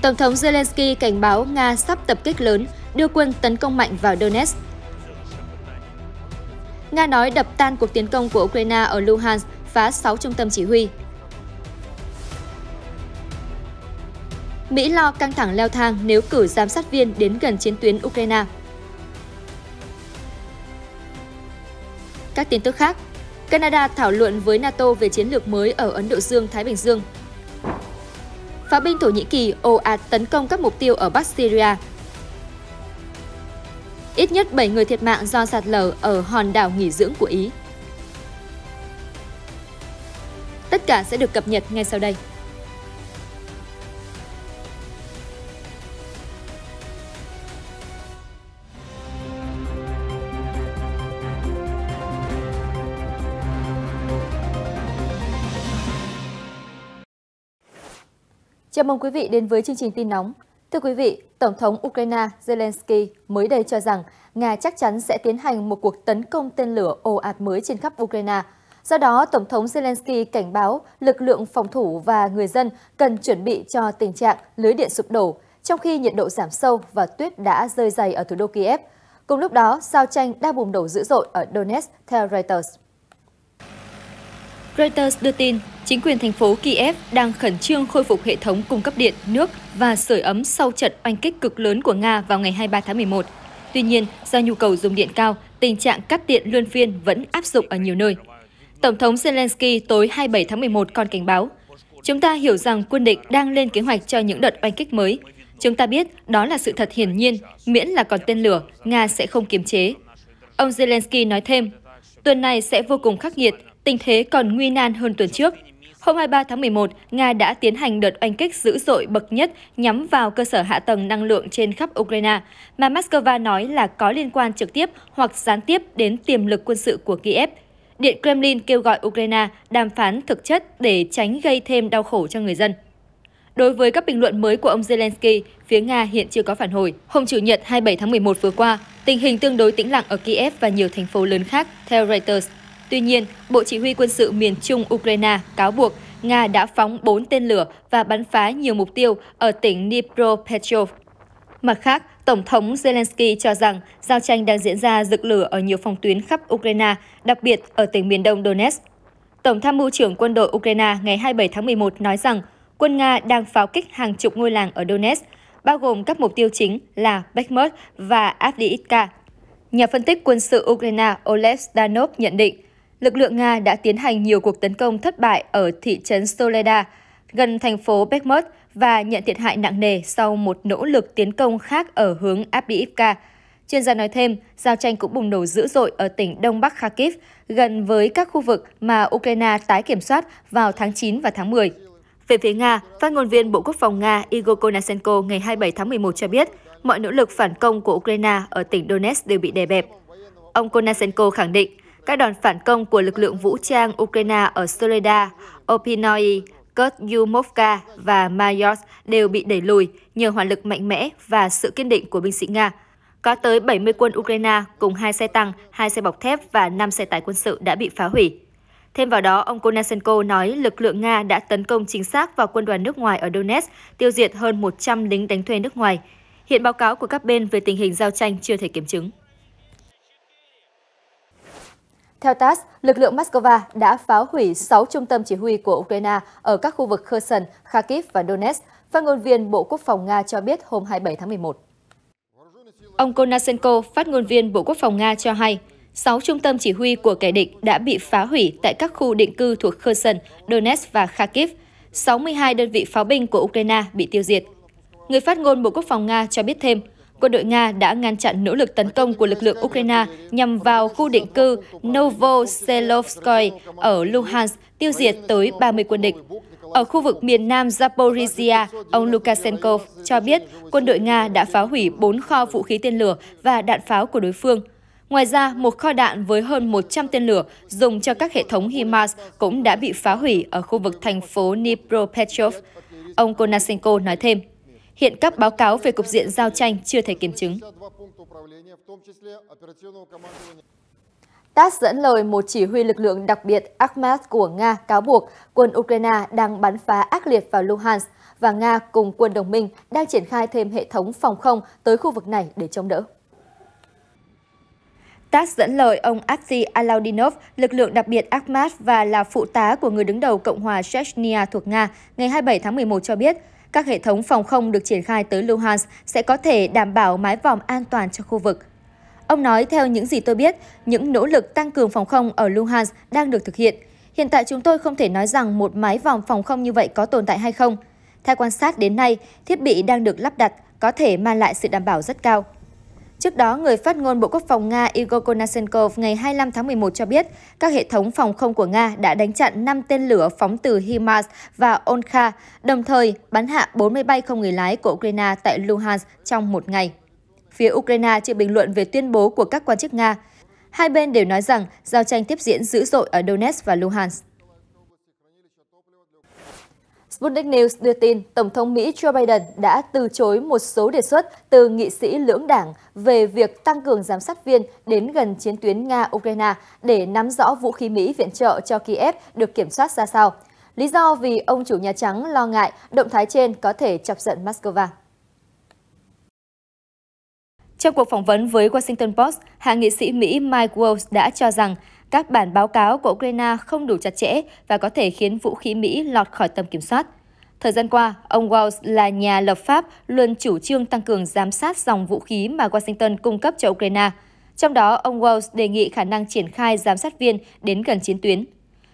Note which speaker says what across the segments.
Speaker 1: Tổng thống Zelensky cảnh báo Nga sắp tập kích lớn, đưa quân tấn công mạnh vào Donetsk. Nga nói đập tan cuộc tiến công của Ukraine ở Luhansk, phá 6 trung tâm chỉ huy. Mỹ lo căng thẳng leo thang nếu cử giám sát viên đến gần chiến tuyến Ukraine. Các tin tức khác, Canada thảo luận với NATO về chiến lược mới ở Ấn Độ Dương-Thái Bình Dương. Pháo binh Thổ Nhĩ Kỳ ồ ạt tấn công các mục tiêu ở Bắc Syria. Ít nhất 7 người thiệt mạng do sạt lở ở hòn đảo nghỉ dưỡng của Ý. Tất cả sẽ được cập nhật ngay sau đây. Chào mừng quý vị đến với chương trình tin nóng. Thưa quý vị, Tổng thống Ukraine Zelensky mới đây cho rằng Nga chắc chắn sẽ tiến hành một cuộc tấn công tên lửa ồ ạt mới trên khắp Ukraine. Do đó, Tổng thống Zelensky cảnh báo lực lượng phòng thủ và người dân cần chuẩn bị cho tình trạng lưới điện sụp đổ, trong khi nhiệt độ giảm sâu và tuyết đã rơi dày ở thủ đô Kiev. Cùng lúc đó, giao tranh đang bùng nổ dữ dội ở Donetsk, theo Reuters. Reuters đưa tin, chính quyền thành phố Kiev đang khẩn trương khôi phục hệ thống cung cấp điện, nước và sưởi ấm sau trận oanh kích cực lớn của Nga vào ngày 23 tháng 11. Tuy nhiên, do nhu cầu dùng điện cao, tình trạng cắt điện luân phiên vẫn áp dụng ở nhiều nơi. Tổng thống Zelensky tối 27 tháng 11 còn cảnh báo, chúng ta hiểu rằng quân địch đang lên kế hoạch cho những đợt oanh kích mới. Chúng ta biết đó là sự thật hiển nhiên, miễn là còn tên lửa, Nga sẽ không kiềm chế. Ông Zelensky nói thêm, tuần này sẽ vô cùng khắc nghiệt, tình thế còn nguy nan hơn tuần trước. Hôm 23 tháng 11, Nga đã tiến hành đợt oanh kích dữ dội bậc nhất nhắm vào cơ sở hạ tầng năng lượng trên khắp Ukraine, mà Moscow nói là có liên quan trực tiếp hoặc gián tiếp đến tiềm lực quân sự của Kiev. Điện Kremlin kêu gọi Ukraine đàm phán thực chất để tránh gây thêm đau khổ cho người dân. Đối với các bình luận mới của ông Zelensky, phía Nga hiện chưa có phản hồi. Hôm Chủ nhật 27 tháng 11 vừa qua, tình hình tương đối tĩnh lặng ở Kiev và nhiều thành phố lớn khác, theo Reuters. Tuy nhiên, Bộ Chỉ huy Quân sự miền Trung Ukraine cáo buộc Nga đã phóng 4 tên lửa và bắn phá nhiều mục tiêu ở tỉnh Dnipropetrovsk. Mặt khác, Tổng thống Zelensky cho rằng giao tranh đang diễn ra rực lửa ở nhiều phòng tuyến khắp Ukraine, đặc biệt ở tỉnh miền đông Donetsk. Tổng tham mưu trưởng quân đội Ukraine ngày 27 tháng 11 nói rằng quân Nga đang pháo kích hàng chục ngôi làng ở Donetsk, bao gồm các mục tiêu chính là Bakhmut và Avdiivka. Nhà phân tích quân sự Ukraine Oleg Zdanov nhận định, lực lượng Nga đã tiến hành nhiều cuộc tấn công thất bại ở thị trấn Soledar, gần thành phố Bakhmut và nhận thiệt hại nặng nề sau một nỗ lực tiến công khác ở hướng Avdiivka. Chuyên gia nói thêm, giao tranh cũng bùng nổ dữ dội ở tỉnh Đông Bắc Kharkiv, gần với các khu vực mà Ukraine tái kiểm soát vào tháng 9 và tháng 10. Về phía Nga, phát ngôn viên Bộ Quốc phòng Nga Igor Konashenko ngày 27 tháng 11 cho biết, mọi nỗ lực phản công của Ukraine ở tỉnh Donetsk đều bị đè bẹp. Ông Konashenko khẳng định, các đòn phản công của lực lượng vũ trang Ukraine ở Soledar, Opinoi, Kostyumovka và Mayorsk đều bị đẩy lùi nhờ hỏa lực mạnh mẽ và sự kiên định của binh sĩ Nga. Có tới 70 quân Ukraine cùng 2 xe tăng, 2 xe bọc thép và 5 xe tải quân sự đã bị phá hủy. Thêm vào đó, ông Konashenko nói lực lượng Nga đã tấn công chính xác vào quân đoàn nước ngoài ở Donetsk, tiêu diệt hơn 100 lính đánh thuê nước ngoài. Hiện báo cáo của các bên về tình hình giao tranh chưa thể kiểm chứng. Theo TASS, lực lượng Moscow đã phá hủy 6 trung tâm chỉ huy của Ukraine ở các khu vực Kherson, Kharkiv và Donetsk, phát ngôn viên Bộ Quốc phòng Nga cho biết hôm 27 tháng 11. Ông Konashenko, phát ngôn viên Bộ Quốc phòng Nga cho hay, 6 trung tâm chỉ huy của kẻ địch đã bị phá hủy tại các khu định cư thuộc Kherson, Donetsk và Kharkiv. 62 đơn vị pháo binh của Ukraine bị tiêu diệt. Người phát ngôn Bộ Quốc phòng Nga cho biết thêm, quân đội Nga đã ngăn chặn nỗ lực tấn công của lực lượng Ukraine nhằm vào khu định cư Novoselovskoye ở Luhansk, tiêu diệt tới 30 quân địch. Ở khu vực miền nam Zaporizhia, ông Lukashenko cho biết quân đội Nga đã phá hủy 4 kho vũ khí tên lửa và đạn pháo của đối phương. Ngoài ra, một kho đạn với hơn 100 tên lửa dùng cho các hệ thống HIMARS cũng đã bị phá hủy ở khu vực thành phố Dnipropetrovsk. Ông Konashenko nói thêm, hiện các báo cáo về cục diện giao tranh chưa thể kiểm chứng. TASS dẫn lời một chỉ huy lực lượng đặc biệt Akhmat của Nga cáo buộc quân Ukraine đang bắn phá ác liệt vào Luhansk và Nga cùng quân đồng minh đang triển khai thêm hệ thống phòng không tới khu vực này để chống đỡ. TASS dẫn lời ông Aksy Alaudinov, lực lượng đặc biệt Akhmat và là phụ tá của người đứng đầu Cộng hòa Chechnya thuộc Nga, ngày 27 tháng 11 cho biết, các hệ thống phòng không được triển khai tới Luhansk sẽ có thể đảm bảo mái vòm an toàn cho khu vực. Ông nói, theo những gì tôi biết, những nỗ lực tăng cường phòng không ở Luhansk đang được thực hiện. Hiện tại chúng tôi không thể nói rằng một mái vòm phòng không như vậy có tồn tại hay không. Theo quan sát đến nay, thiết bị đang được lắp đặt có thể mang lại sự đảm bảo rất cao. Trước đó, người phát ngôn Bộ Quốc phòng Nga Igor Konashenkov ngày 25 tháng 11 cho biết các hệ thống phòng không của Nga đã đánh chặn 5 tên lửa phóng từ HIMARS và Onkha, đồng thời bắn hạ 4 máy bay không người lái của Ukraine tại Luhansk trong một ngày. Phía Ukraine chưa bình luận về tuyên bố của các quan chức Nga. Hai bên đều nói rằng giao tranh tiếp diễn dữ dội ở Donetsk và Luhansk. Sputnik News đưa tin Tổng thống Mỹ Joe Biden đã từ chối một số đề xuất từ nghị sĩ lưỡng đảng về việc tăng cường giám sát viên đến gần chiến tuyến Nga-Ukraine để nắm rõ vũ khí Mỹ viện trợ cho Kiev được kiểm soát ra sao. Lý do vì ông chủ Nhà Trắng lo ngại động thái trên có thể chọc giận Moscow. Trong cuộc phỏng vấn với Washington Post, hạ nghị sĩ Mỹ Mike Waltz đã cho rằng các bản báo cáo của Ukraine không đủ chặt chẽ và có thể khiến vũ khí Mỹ lọt khỏi tầm kiểm soát. Thời gian qua, ông Waltz là nhà lập pháp luôn chủ trương tăng cường giám sát dòng vũ khí mà Washington cung cấp cho Ukraine. Trong đó, ông Waltz đề nghị khả năng triển khai giám sát viên đến gần chiến tuyến.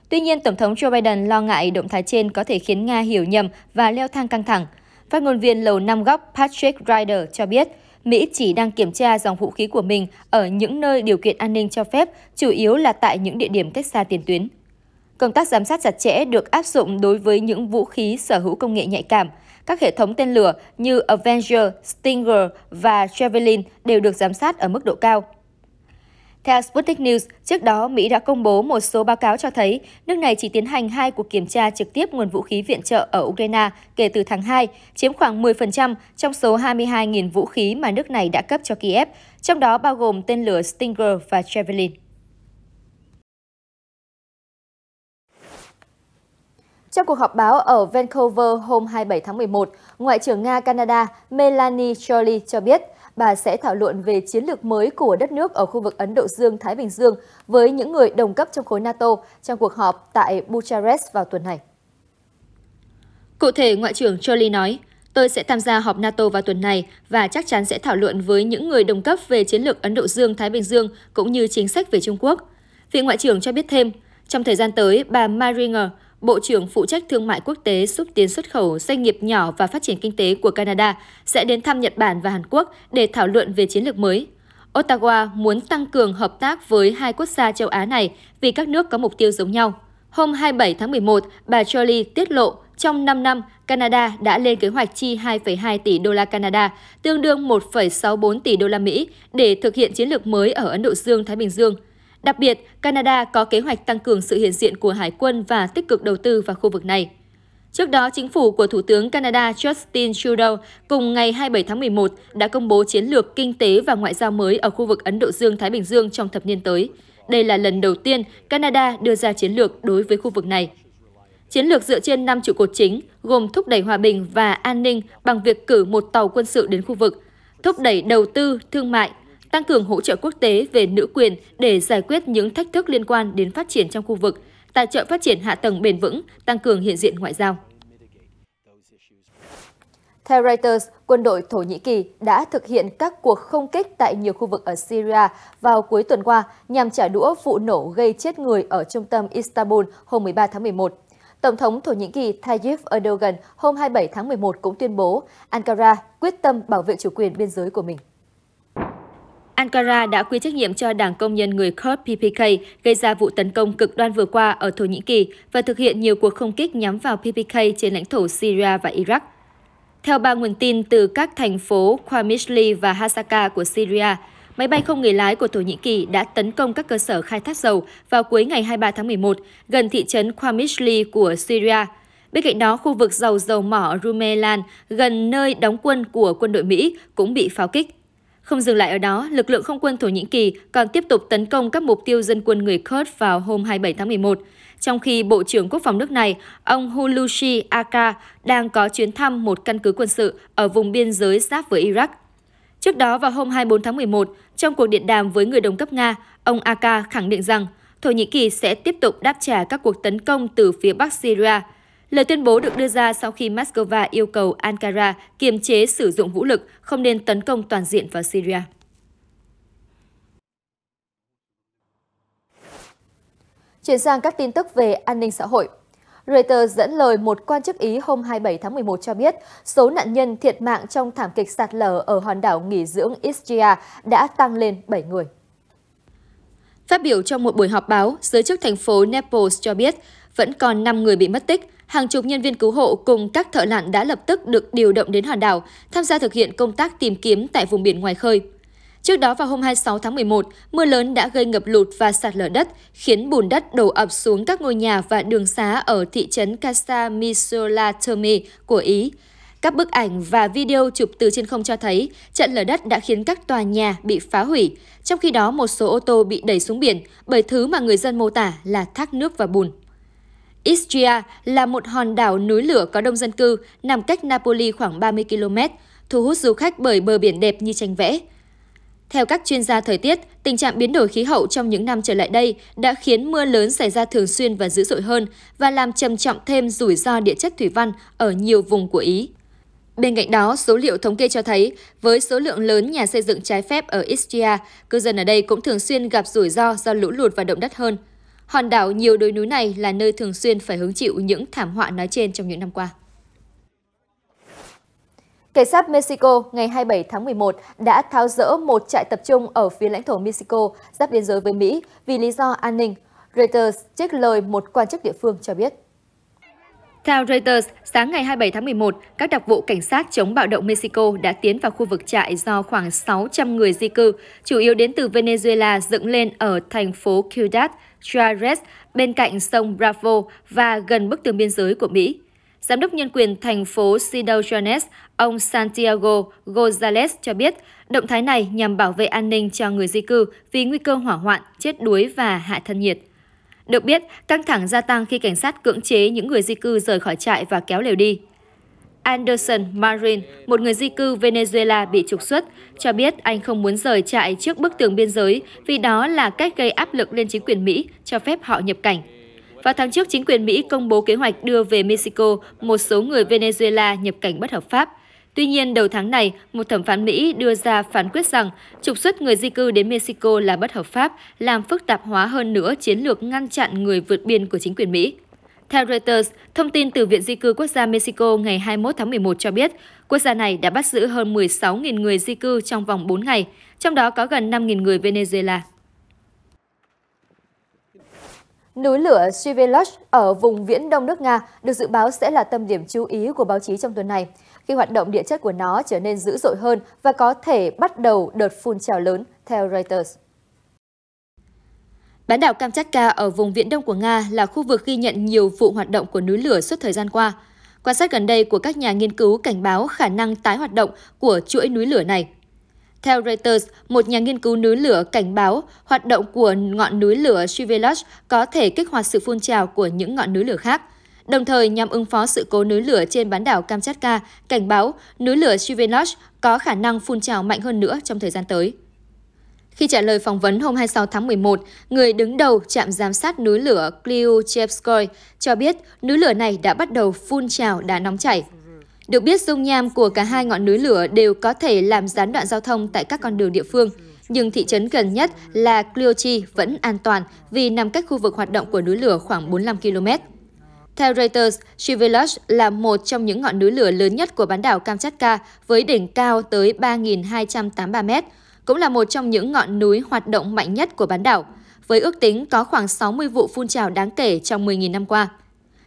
Speaker 1: Tuy nhiên, Tổng thống Joe Biden lo ngại động thái trên có thể khiến Nga hiểu nhầm và leo thang căng thẳng. Phát ngôn viên Lầu Năm Góc Patrick Ryder cho biết, Mỹ chỉ đang kiểm tra dòng vũ khí của mình ở những nơi điều kiện an ninh cho phép, chủ yếu là tại những địa điểm cách xa tiền tuyến. Công tác giám sát chặt chẽ được áp dụng đối với những vũ khí sở hữu công nghệ nhạy cảm. Các hệ thống tên lửa như Avenger, Stinger và Javelin đều được giám sát ở mức độ cao. Theo Sputnik News, trước đó Mỹ đã công bố một số báo cáo cho thấy nước này chỉ tiến hành 2 cuộc kiểm tra trực tiếp nguồn vũ khí viện trợ ở Ukraine kể từ tháng 2, chiếm khoảng 10% trong số 22.000 vũ khí mà nước này đã cấp cho Kiev, trong đó bao gồm tên lửa Stinger và Javelin. Trong cuộc họp báo ở Vancouver hôm 27 tháng 11, Ngoại trưởng Nga-Canada Melanie Joly cho biết bà sẽ thảo luận về chiến lược mới của đất nước ở khu vực Ấn Độ Dương-Thái Bình Dương với những người đồng cấp trong khối NATO trong cuộc họp tại Bucharest vào tuần này. Cụ thể, Ngoại trưởng Joly nói, tôi sẽ tham gia họp NATO vào tuần này và chắc chắn sẽ thảo luận với những người đồng cấp về chiến lược Ấn Độ Dương-Thái Bình Dương cũng như chính sách về Trung Quốc. Vị Ngoại trưởng cho biết thêm, trong thời gian tới, bà Maringer, Bộ trưởng phụ trách thương mại quốc tế, xúc tiến xuất khẩu, doanh nghiệp nhỏ và phát triển kinh tế của Canada sẽ đến thăm Nhật Bản và Hàn Quốc để thảo luận về chiến lược mới. Ottawa muốn tăng cường hợp tác với hai quốc gia châu Á này vì các nước có mục tiêu giống nhau. Hôm 27 tháng 11, bà Joly tiết lộ trong 5 năm, Canada đã lên kế hoạch chi 2,2 tỷ đô la Canada, tương đương 1,64 tỷ đô la Mỹ để thực hiện chiến lược mới ở Ấn Độ Dương-Thái Bình Dương. Đặc biệt, Canada có kế hoạch tăng cường sự hiện diện của Hải quân và tích cực đầu tư vào khu vực này. Trước đó, chính phủ của Thủ tướng Canada Justin Trudeau cùng ngày 27 tháng 11 đã công bố chiến lược kinh tế và ngoại giao mới ở khu vực Ấn Độ Dương-Thái Bình Dương trong thập niên tới. Đây là lần đầu tiên Canada đưa ra chiến lược đối với khu vực này. Chiến lược dựa trên 5 trụ cột chính, gồm thúc đẩy hòa bình và an ninh bằng việc cử một tàu quân sự đến khu vực, thúc đẩy đầu tư, thương mại, tăng cường hỗ trợ quốc tế về nữ quyền để giải quyết những thách thức liên quan đến phát triển trong khu vực, tài trợ phát triển hạ tầng bền vững, tăng cường hiện diện ngoại giao. Theo Reuters, quân đội Thổ Nhĩ Kỳ đã thực hiện các cuộc không kích tại nhiều khu vực ở Syria vào cuối tuần qua nhằm trả đũa vụ nổ gây chết người ở trung tâm Istanbul hôm 13 tháng 11. Tổng thống Thổ Nhĩ Kỳ Tayyip Erdogan hôm 27 tháng 11 cũng tuyên bố Ankara quyết tâm bảo vệ chủ quyền biên giới của mình. Ankara đã quy trách nhiệm cho Đảng Công nhân người Kurd PPK gây ra vụ tấn công cực đoan vừa qua ở Thổ Nhĩ Kỳ và thực hiện nhiều cuộc không kích nhắm vào PPK trên lãnh thổ Syria và Iraq. Theo ba nguồn tin từ các thành phố Qamishli và Hasaka của Syria, máy bay không người lái của Thổ Nhĩ Kỳ đã tấn công các cơ sở khai thác dầu vào cuối ngày 23 tháng 11 gần thị trấn Qamishli của Syria. Bên cạnh đó, khu vực dầu mỏ Rumelan gần nơi đóng quân của quân đội Mỹ cũng bị pháo kích. Không dừng lại ở đó, lực lượng không quân Thổ Nhĩ Kỳ còn tiếp tục tấn công các mục tiêu dân quân người Kurd vào hôm 27 tháng 11, trong khi Bộ trưởng Quốc phòng nước này, ông Hulusi Akar, đang có chuyến thăm một căn cứ quân sự ở vùng biên giới giáp với Iraq. Trước đó, vào hôm 24 tháng 11, trong cuộc điện đàm với người đồng cấp Nga, ông Akar khẳng định rằng Thổ Nhĩ Kỳ sẽ tiếp tục đáp trả các cuộc tấn công từ phía Bắc Syria. Lời tuyên bố được đưa ra sau khi Moscow yêu cầu Ankara kiềm chế sử dụng vũ lực, không nên tấn công toàn diện vào Syria.
Speaker 2: Chuyển sang các tin tức về an ninh xã hội. Reuters dẫn lời một quan chức Ý hôm 27 tháng 11 cho biết số nạn nhân thiệt mạng trong thảm kịch sạt lở ở hòn đảo nghỉ dưỡng Ischia đã tăng lên 7 người.
Speaker 1: Phát biểu trong một buổi họp báo, giới chức thành phố Naples cho biết vẫn còn 5 người bị mất tích. Hàng chục nhân viên cứu hộ cùng các thợ lặn đã lập tức được điều động đến hòn đảo, tham gia thực hiện công tác tìm kiếm tại vùng biển ngoài khơi. Trước đó vào hôm 26 tháng 11, mưa lớn đã gây ngập lụt và sạt lở đất, khiến bùn đất đổ ập xuống các ngôi nhà và đường xá ở thị trấn Casa Missola Terme của Ý. Các bức ảnh và video chụp từ trên không cho thấy trận lở đất đã khiến các tòa nhà bị phá hủy, trong khi đó một số ô tô bị đẩy xuống biển bởi thứ mà người dân mô tả là thác nước và bùn. Ischia là một hòn đảo núi lửa có đông dân cư, nằm cách Napoli khoảng 30 km, thu hút du khách bởi bờ biển đẹp như tranh vẽ. Theo các chuyên gia thời tiết, tình trạng biến đổi khí hậu trong những năm trở lại đây đã khiến mưa lớn xảy ra thường xuyên và dữ dội hơn và làm trầm trọng thêm rủi ro địa chất thủy văn ở nhiều vùng của Ý. Bên cạnh đó, số liệu thống kê cho thấy, với số lượng lớn nhà xây dựng trái phép ở Ischia, cư dân ở đây cũng thường xuyên gặp rủi ro do lũ lụt và động đất hơn. Hòn đảo nhiều đồi núi này là nơi thường xuyên phải hứng chịu những thảm họa nói trên trong những năm qua.
Speaker 2: Cảnh sát Mexico ngày 27 tháng 11 đã tháo dỡ một trại tập trung ở phía lãnh thổ Mexico giáp biên giới với Mỹ vì lý do an ninh, Reuters trích lời một quan chức địa phương cho biết.
Speaker 1: Theo Reuters, sáng ngày 27 tháng 11, các đặc vụ cảnh sát chống bạo động Mexico đã tiến vào khu vực trại do khoảng 600 người di cư, chủ yếu đến từ Venezuela dựng lên ở thành phố Ciudad Juárez, bên cạnh sông Bravo và gần bức tường biên giới của Mỹ. Giám đốc nhân quyền thành phố Ciudad Juárez, ông Santiago González cho biết, động thái này nhằm bảo vệ an ninh cho người di cư vì nguy cơ hỏa hoạn, chết đuối và hạ thân nhiệt. Được biết, căng thẳng gia tăng khi cảnh sát cưỡng chế những người di cư rời khỏi trại và kéo lều đi. Anderson Marin, một người di cư Venezuela bị trục xuất, cho biết anh không muốn rời trại trước bức tường biên giới vì đó là cách gây áp lực lên chính quyền Mỹ cho phép họ nhập cảnh. Vào tháng trước, chính quyền Mỹ công bố kế hoạch đưa về Mexico một số người Venezuela nhập cảnh bất hợp pháp. Tuy nhiên, đầu tháng này, một thẩm phán Mỹ đưa ra phán quyết rằng trục xuất người di cư đến Mexico là bất hợp pháp, làm phức tạp hóa hơn nữa chiến lược ngăn chặn người vượt biên của chính quyền Mỹ. Theo Reuters, thông tin từ Viện Di cư Quốc gia Mexico ngày 21 tháng 11 cho biết, quốc gia này đã bắt giữ hơn 16.000 người di cư trong vòng 4 ngày, trong đó có gần 5.000 người Venezuela.
Speaker 2: Núi lửa Svilush ở vùng viễn đông nước Nga được dự báo sẽ là tâm điểm chú ý của báo chí trong tuần này, khi hoạt động địa chất của nó trở nên dữ dội hơn và có thể bắt đầu đợt phun trào lớn, theo Reuters.
Speaker 1: Bán đảo Kamchatka ở vùng viễn đông của Nga là khu vực ghi nhận nhiều vụ hoạt động của núi lửa suốt thời gian qua. Quan sát gần đây của các nhà nghiên cứu cảnh báo khả năng tái hoạt động của chuỗi núi lửa này. Theo Reuters, một nhà nghiên cứu núi lửa cảnh báo hoạt động của ngọn núi lửa Svilush có thể kích hoạt sự phun trào của những ngọn núi lửa khác. Đồng thời, nhằm ứng phó sự cố núi lửa trên bán đảo Kamchatka, cảnh báo núi lửa Svilush có khả năng phun trào mạnh hơn nữa trong thời gian tới. Khi trả lời phỏng vấn hôm 26 tháng 11, người đứng đầu trạm giám sát núi lửa Klyuchevskoy cho biết núi lửa này đã bắt đầu phun trào đá nóng chảy. Được biết, dung nham của cả hai ngọn núi lửa đều có thể làm gián đoạn giao thông tại các con đường địa phương, nhưng thị trấn gần nhất là Klyuchi vẫn an toàn vì nằm cách khu vực hoạt động của núi lửa khoảng 45 km. Theo Reuters, Svilush là một trong những ngọn núi lửa lớn nhất của bán đảo Kamchatka với đỉnh cao tới 3.283 m, cũng là một trong những ngọn núi hoạt động mạnh nhất của bán đảo, với ước tính có khoảng 60 vụ phun trào đáng kể trong 10.000 năm qua.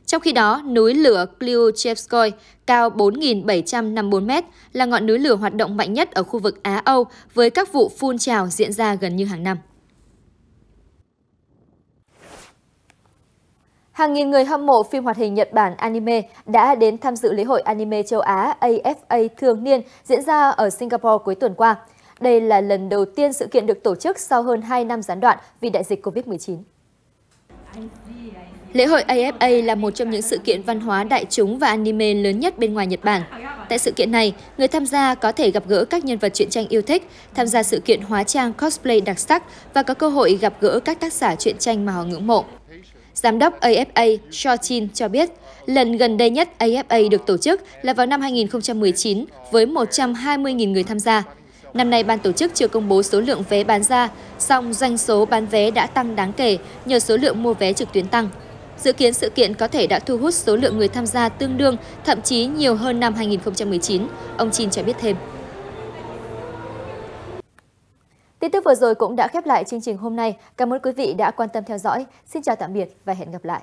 Speaker 1: Trong khi đó, núi lửa Klyuchevskoy cao 4.754 m là ngọn núi lửa hoạt động mạnh nhất ở khu vực Á-Âu với các vụ phun trào diễn ra gần như hàng năm.
Speaker 2: Hàng nghìn người hâm mộ phim hoạt hình Nhật Bản anime đã đến tham dự lễ hội anime châu Á AFA thường niên diễn ra ở Singapore cuối tuần qua. Đây là lần đầu tiên sự kiện được tổ chức sau hơn 2 năm gián đoạn vì đại dịch Covid-19.
Speaker 1: Lễ hội AFA là một trong những sự kiện văn hóa đại chúng và anime lớn nhất bên ngoài Nhật Bản. Tại sự kiện này, người tham gia có thể gặp gỡ các nhân vật truyện tranh yêu thích, tham gia sự kiện hóa trang cosplay đặc sắc và có cơ hội gặp gỡ các tác giả truyện tranh mà họ ngưỡng mộ. Giám đốc AFA Shochin cho biết, lần gần đây nhất AFA được tổ chức là vào năm 2019 với 120.000 người tham gia. Năm nay, ban tổ chức chưa công bố số lượng vé bán ra, song doanh số bán vé đã tăng đáng kể nhờ số lượng mua vé trực tuyến tăng. Dự kiến sự kiện có thể đã thu hút số lượng người tham gia tương đương, thậm chí nhiều hơn năm 2019, ông Chin cho biết thêm.
Speaker 2: Tin tức vừa rồi cũng đã khép lại chương trình hôm nay. Cảm ơn quý vị đã quan tâm theo dõi. Xin chào tạm biệt và hẹn gặp lại.